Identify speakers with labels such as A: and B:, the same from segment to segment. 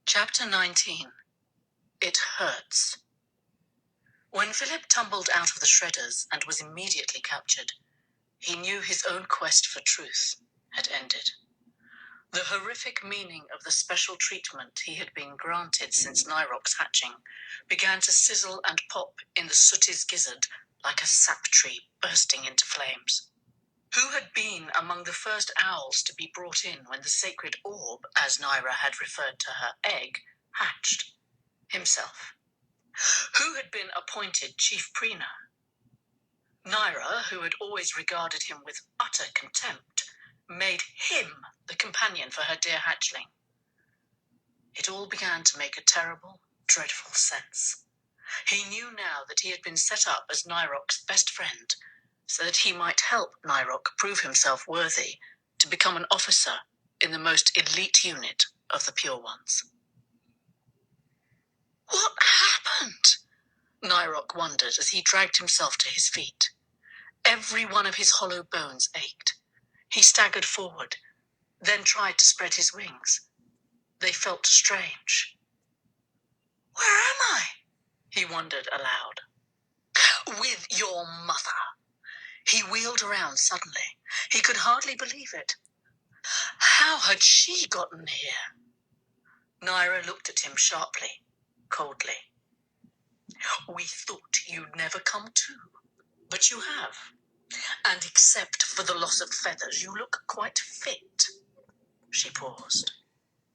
A: Chapter 19. It Hurts. When Philip tumbled out of the shredders and was immediately captured, he knew his own quest for truth had ended. The horrific meaning of the special treatment he had been granted since Nyrok's hatching began to sizzle and pop in the sooty's gizzard like a sap tree bursting into flames. Who had been among the first owls to be brought in when the sacred orb, as Nyra had referred to her egg, hatched? Himself. Who had been appointed chief preener? Nyra, who had always regarded him with utter contempt, made him the companion for her dear hatchling. It all began to make a terrible, dreadful sense. He knew now that he had been set up as Nyrok's best friend, so that he might help Nyrok prove himself worthy to become an officer in the most elite unit of the Pure Ones. What happened? Nyrok wondered as he dragged himself to his feet. Every one of his hollow bones ached. He staggered forward, then tried to spread his wings. They felt strange. Where am I? He wondered aloud. With your mother. He wheeled around suddenly. He could hardly believe it. How had she gotten here? Nyra looked at him sharply, coldly. We thought you'd never come to, but you have. And except for the loss of feathers, you look quite fit. She paused.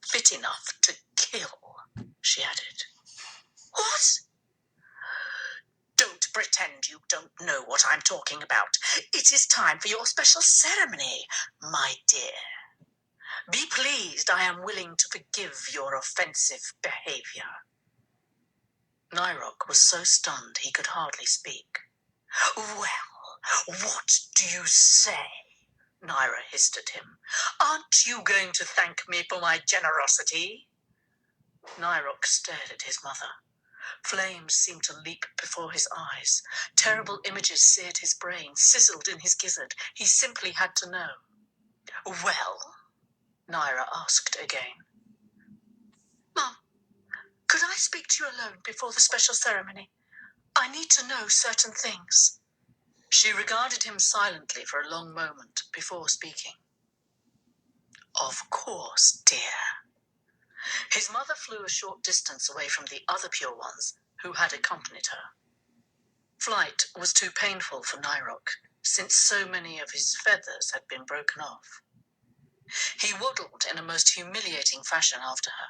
A: Fit enough to kill, she added. What? Don't pretend you don't know what I'm talking about. It is time for your special ceremony, my dear. Be pleased I am willing to forgive your offensive behavior. Nyrok was so stunned he could hardly speak. Well, what do you say? Nyra hissed at him. Aren't you going to thank me for my generosity? Nyrok stared at his mother. Flames seemed to leap before his eyes. Terrible images seared his brain, sizzled in his gizzard. He simply had to know. Well? Nyra asked again. Mum, could I speak to you alone before the special ceremony? I need to know certain things. She regarded him silently for a long moment before speaking. Of course, dear. His mother flew a short distance away from the other Pure Ones who had accompanied her. Flight was too painful for Nyrok, since so many of his feathers had been broken off. He waddled in a most humiliating fashion after her.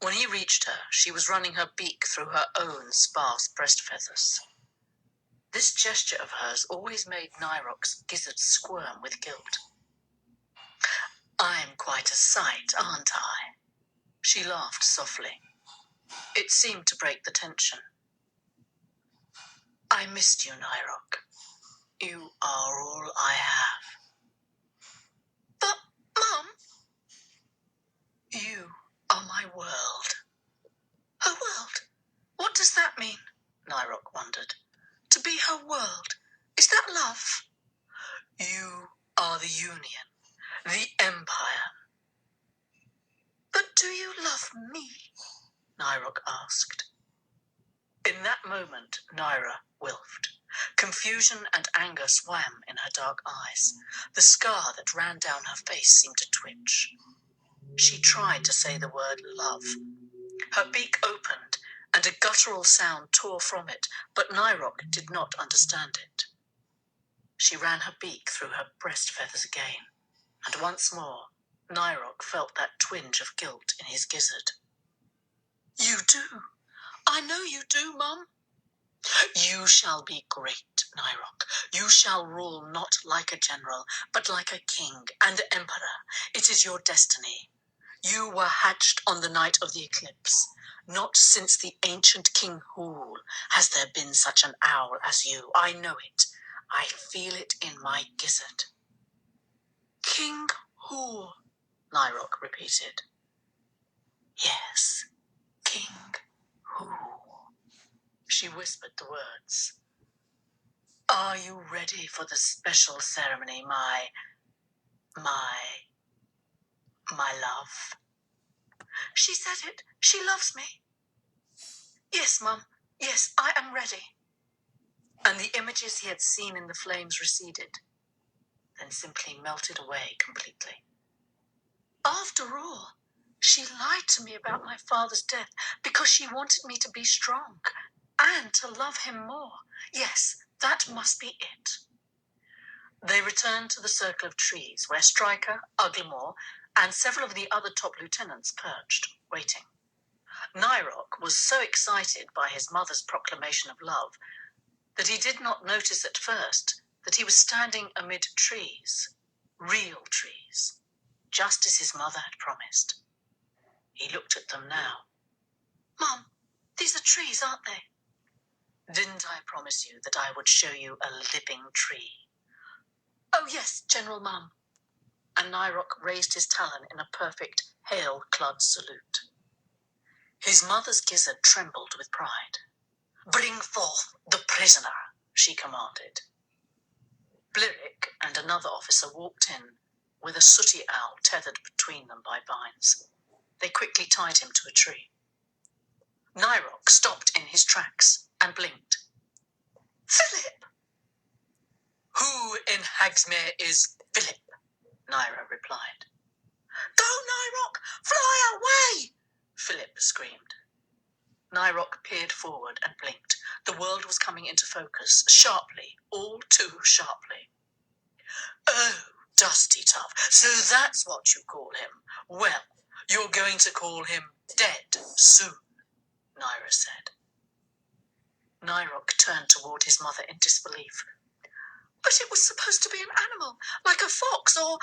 A: When he reached her, she was running her beak through her own sparse breast feathers. This gesture of hers always made Nyrok's gizzard squirm with guilt. I'm quite a sight, aren't I? She laughed softly. It seemed to break the tension. I missed you, Nyrok. You are all I have. But, Mum, you are my world. Her world? What does that mean? Nyrok wondered. To be her world, is that love? You are the Union, the Empire. But do you love me? Nyrok asked. In that moment, Nyra wilted. Confusion and anger swam in her dark eyes. The scar that ran down her face seemed to twitch. She tried to say the word love. Her beak opened, and a guttural sound tore from it, but Nyrok did not understand it. She ran her beak through her breast feathers again, and once more, Nyrok felt that twinge of guilt in his gizzard. You do. I know you do, Mum. You shall be great, Nyrok. You shall rule not like a general, but like a king and emperor. It is your destiny. You were hatched on the night of the eclipse. Not since the ancient King Hool has there been such an owl as you. I know it. I feel it in my gizzard. King Hool, Nyrok repeated. Yes, King Hool. She whispered the words. Are you ready for the special ceremony, my love? She said it. She loves me. Yes, Mum. Yes, I am ready. And the images he had seen in the flames receded, then simply melted away completely. After all, she lied to me about my father's death because she wanted me to be strong and to love him more. Yes, that must be it. They returned to the circle of trees where Stryker, Uglimore, and several of the other top lieutenants perched, waiting. Nyrock was so excited by his mother's proclamation of love that he did not notice at first that he was standing amid trees, real trees, just as his mother had promised. He looked at them now. Mum, these are trees, aren't they? Didn't I promise you that I would show you a living tree? Oh, yes, General Mum. And Nyrock raised his talon in a perfect hail-clad salute. His mother's gizzard trembled with pride. Bring forth the prisoner, she commanded. Blirick and another officer walked in with a sooty owl tethered between them by vines. They quickly tied him to a tree. Nyrock stopped in his tracks and blinked. Philip! Who in Hagsmere is Philip? Nyra replied. Go, Nyrock! Fly away! Philip screamed. Nyrock peered forward and blinked. The world was coming into focus, sharply, all too sharply. Oh, Dusty Tough, so that's what you call him. Well, you're going to call him dead soon, Nyra said. Nyrock turned toward his mother in disbelief. But it was supposed to be an animal, like a fox or...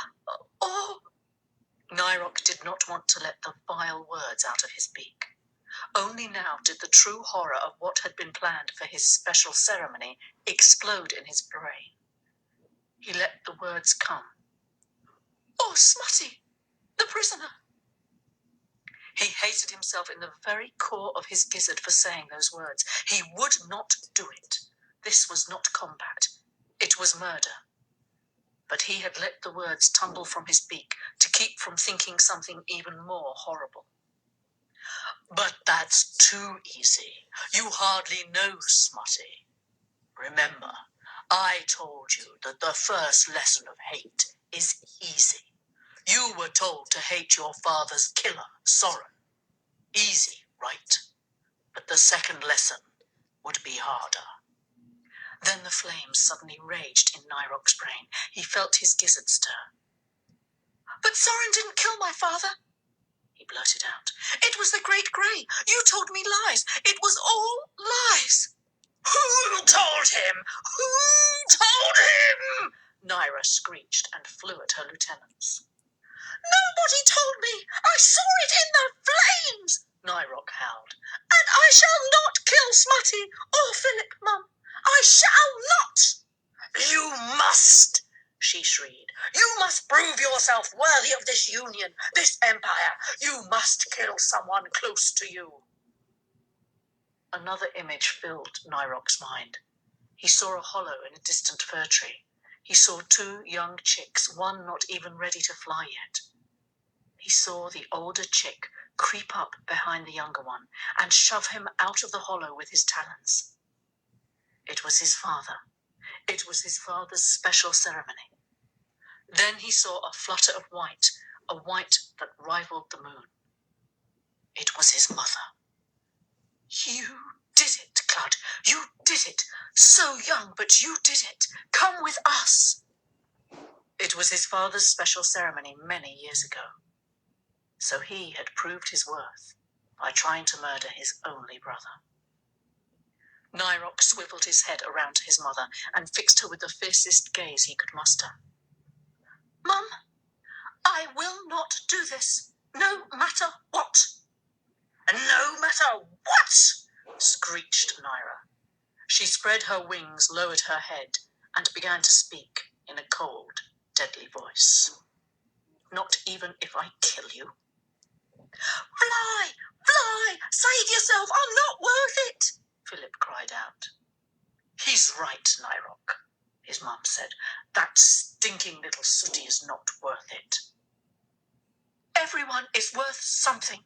A: Nyrock did not want to let the vile words out of his beak. Only now did the true horror of what had been planned for his special ceremony explode in his brain. He let the words come. Oh, Smutty, the prisoner. He hated himself in the very core of his gizzard for saying those words. He would not do it. This was not combat. It was murder. But he had let the words tumble from his beak to keep from thinking something even more horrible. But that's too easy. You hardly know Smutty. Remember, I told you that the first lesson of hate is easy. You were told to hate your father's killer, Soren. Easy, right? But the second lesson would be harder. Then the flames suddenly raged in Nyrock's brain. He felt his gizzard stir. But Soren didn't kill my father, he blurted out. It was the Great Grey. You told me lies. It was all lies. Who told him? Who told him? Nyra screeched and flew at her lieutenants. Nobody told me. I saw it in the flames, Nyrock howled. And I shall not kill Smutty or Philip, Mum. I shall not. You must, she shrieked. You must prove yourself worthy of this union, this empire. You must kill someone close to you. Another image filled Nyrock's mind. He saw a hollow in a distant fir tree. He saw two young chicks, one not even ready to fly yet. He saw the older chick creep up behind the younger one and shove him out of the hollow with his talons. It was his father. It was his father's special ceremony. Then he saw a flutter of white, a white that rivaled the moon. It was his mother. You did it, Clud. You did it. So young, but you did it. Come with us. It was his father's special ceremony many years ago. So he had proved his worth by trying to murder his only brother. Nyrock swiveled his head around to his mother and fixed her with the fiercest gaze he could muster. Mum, I will not do this, no matter what. No matter what, screeched Nyra. She spread her wings, lowered her head, and began to speak in a cold, deadly voice. Not even if I kill you. Fly! Fly! Save yourself! I'm not worth it! Philip cried out. He's right, Nyrock, his mum said. That stinking little sooty is not worth it. Everyone is worth something,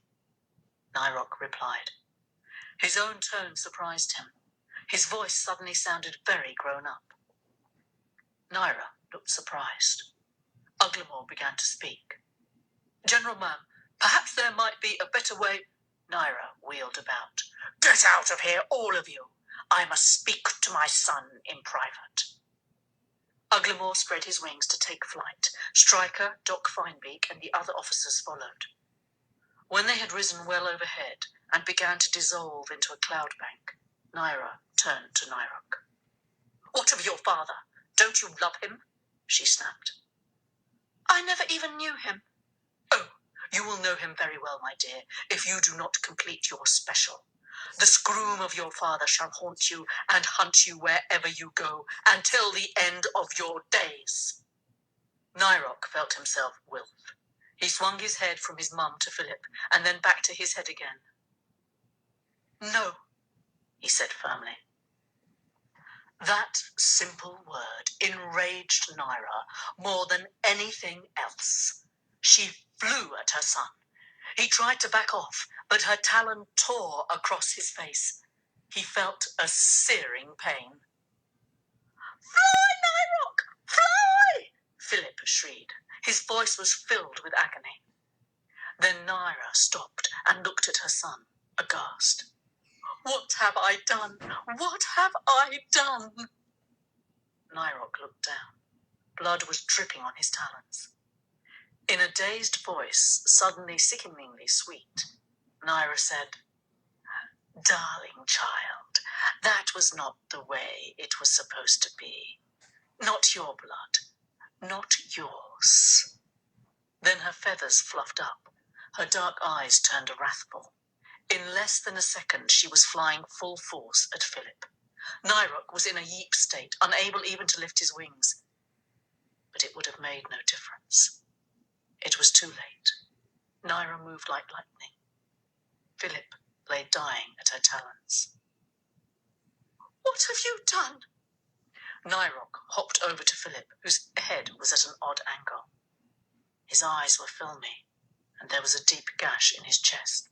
A: Nyrok replied. His own tone surprised him. His voice suddenly sounded very grown up. Naira looked surprised. Uglamore began to speak. General Ma'am, perhaps there might be a better way. Naira wheeled about. Get out of here, all of you. I must speak to my son in private. Uglamore spread his wings to take flight. Stryker, Doc Finebeak, and the other officers followed. When they had risen well overhead and began to dissolve into a cloud bank, Naira turned to Nyrok. What of your father? Don't you love him? She snapped. I never even knew him. Oh, you will know him very well, my dear, if you do not complete your special. The scroom of your father shall haunt you and hunt you wherever you go until the end of your days. Nyrok felt himself wilf. He swung his head from his mum to Philip and then back to his head again. No, he said firmly. That simple word enraged Naira more than anything else. She flew at her son. He tried to back off, but her talon tore across his face. He felt a searing pain. Fly, Nyrok! Fly! Philip shrieked. His voice was filled with agony. Then Naira stopped and looked at her son, aghast. What have I done? What have I done? Nyrok looked down. Blood was dripping on his talons. In a dazed voice, suddenly sickeningly sweet, Naira said, Darling child, that was not the way it was supposed to be. Not your blood, not yours. Then her feathers fluffed up. Her dark eyes turned wrathful. In less than a second, she was flying full force at Philip. Nyrok was in a yeep state, unable even to lift his wings. But it would have made no difference. It was too late. Naira moved like lightning. Philip lay dying at her talons. What have you done? Nyrok hopped over to Philip, whose head was at an odd angle. His eyes were filmy, and there was a deep gash in his chest.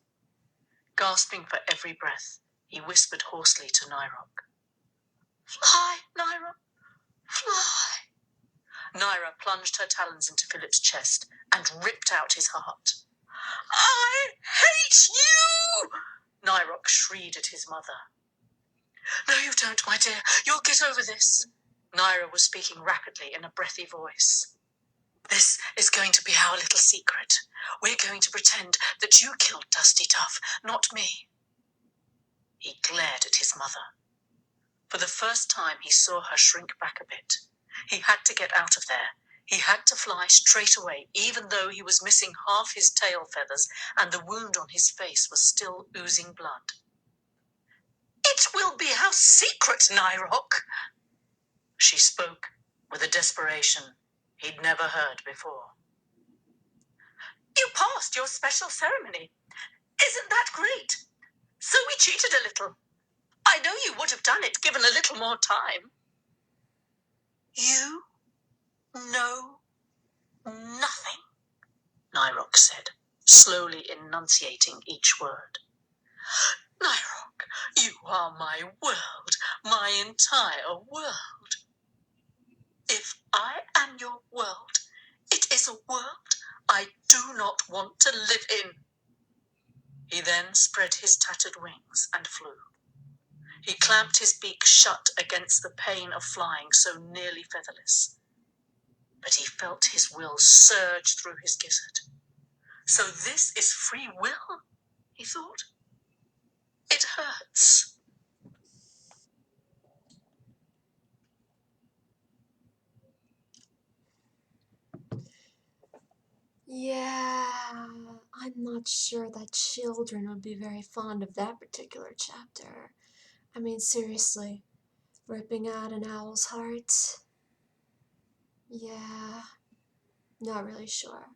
A: Gasping for every breath, he whispered hoarsely to Nyrok. Fly, Naira, fly. Naira plunged her talons into Philip's chest and ripped out his heart. I hate you! Nyrok shrieked at his mother. No, you don't, my dear. You'll get over this. Naira was speaking rapidly in a breathy voice. This is going to be our little secret. We're going to pretend that you killed Dusty Tough, not me. He glared at his mother. For the first time, he saw her shrink back a bit. He had to get out of there. He had to fly straight away, even though he was missing half his tail feathers and the wound on his face was still oozing blood. It will be our secret, Nyrok. She spoke with a desperation he'd never heard before. You passed your special ceremony. Isn't that great? So we cheated a little. I know you would have done it given a little more time. You know nothing, Nyrok said, slowly enunciating each word. Nyrok, you are my world, my entire world. If I am your world, it is a world I do not want to live in. He then spread his tattered wings and flew. He clamped his beak shut against the pain of flying so nearly featherless. But he felt his will surge through his gizzard. So this is free will, he thought. It hurts.
B: Yeah, I'm not sure that children would be very fond of that particular chapter. I mean, seriously, ripping out an owl's heart? Yeah, not really sure.